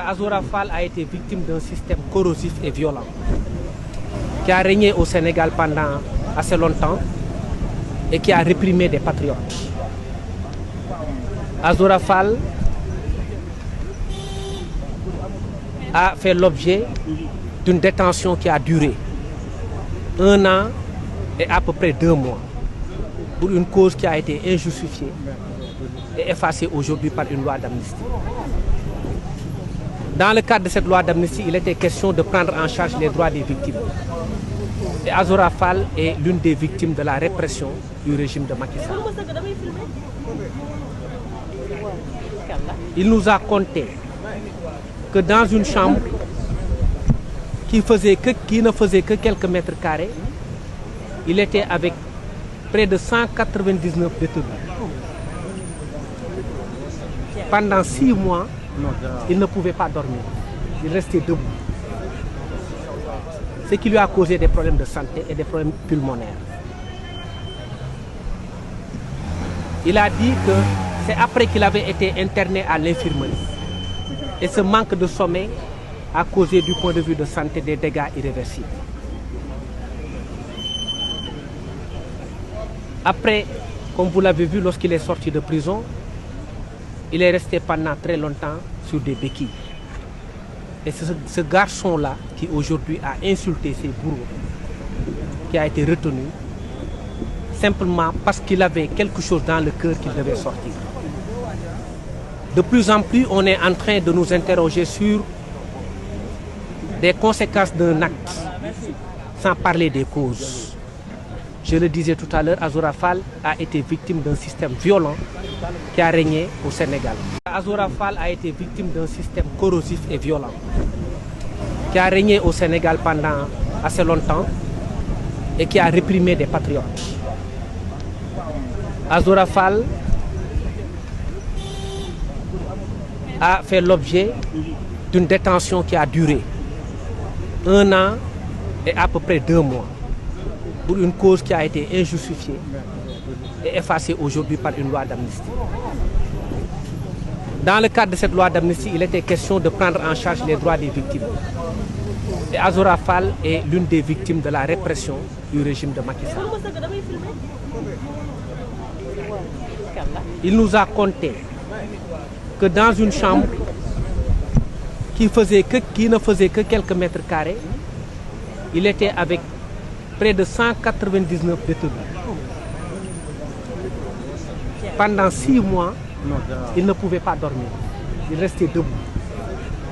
Azoura Fall a été victime d'un système corrosif et violent qui a régné au Sénégal pendant assez longtemps et qui a réprimé des patriotes. Azoura Fall a fait l'objet d'une détention qui a duré 1 an et à peu près 2 mois pour une cause qui a été injustifiée et effacée aujourd'hui par une loi d'amnistie. Dans le cadre de cette loi d'amnistie, il était question de prendre en charge les droits des victimes. Et Azoura Fall est l'une des victimes de la répression du régime de Macky Sall. Il nous a conté que dans une chambre qui ne faisait que quelques mètres carrés, il était avec près de 199 détenus. Pendant 6 mois, il ne pouvait pas dormir. Il restait debout. Ce qui lui a causé des problèmes de santé et des problèmes pulmonaires. Il a dit que c'est après qu'il avait été interné à l'infirmerie. Et ce manque de sommeil a causé du point de vue de santé des dégâts irréversibles. Après, comme vous l'avez vu, lorsqu'il est sorti de prison, il est resté pendant très longtemps sur des béquilles. Et c'est ce garçon-là qui aujourd'hui a insulté ses bourreaux, qui a été retenu, simplement parce qu'il avait quelque chose dans le cœur qu'il devait sortir. De plus en plus, on est en train de nous interroger sur des conséquences d'un acte, sans parler des causes. Je le disais tout à l'heure, Azoura Fall a été victime d'un système violent qui a régné au Sénégal. Azoura Fall a été victime d'un système corrosif et violent qui a régné au Sénégal pendant assez longtemps et qui a réprimé des patriotes. Azoura Fall a fait l'objet d'une détention qui a duré 1 an et à peu près 2 mois pour une cause qui a été injustifiée et effacée aujourd'hui par une loi d'amnistie. Dans le cadre de cette loi d'amnistie, il était question de prendre en charge les droits des victimes. Et Azoura Fall est l'une des victimes de la répression du régime de Macky Sall. Il nous a conté que dans une chambre qui ne faisait que quelques mètres carrés, il était avec près de 199 détenus. Pendant 6 mois, il ne pouvait pas dormir. Il restait debout.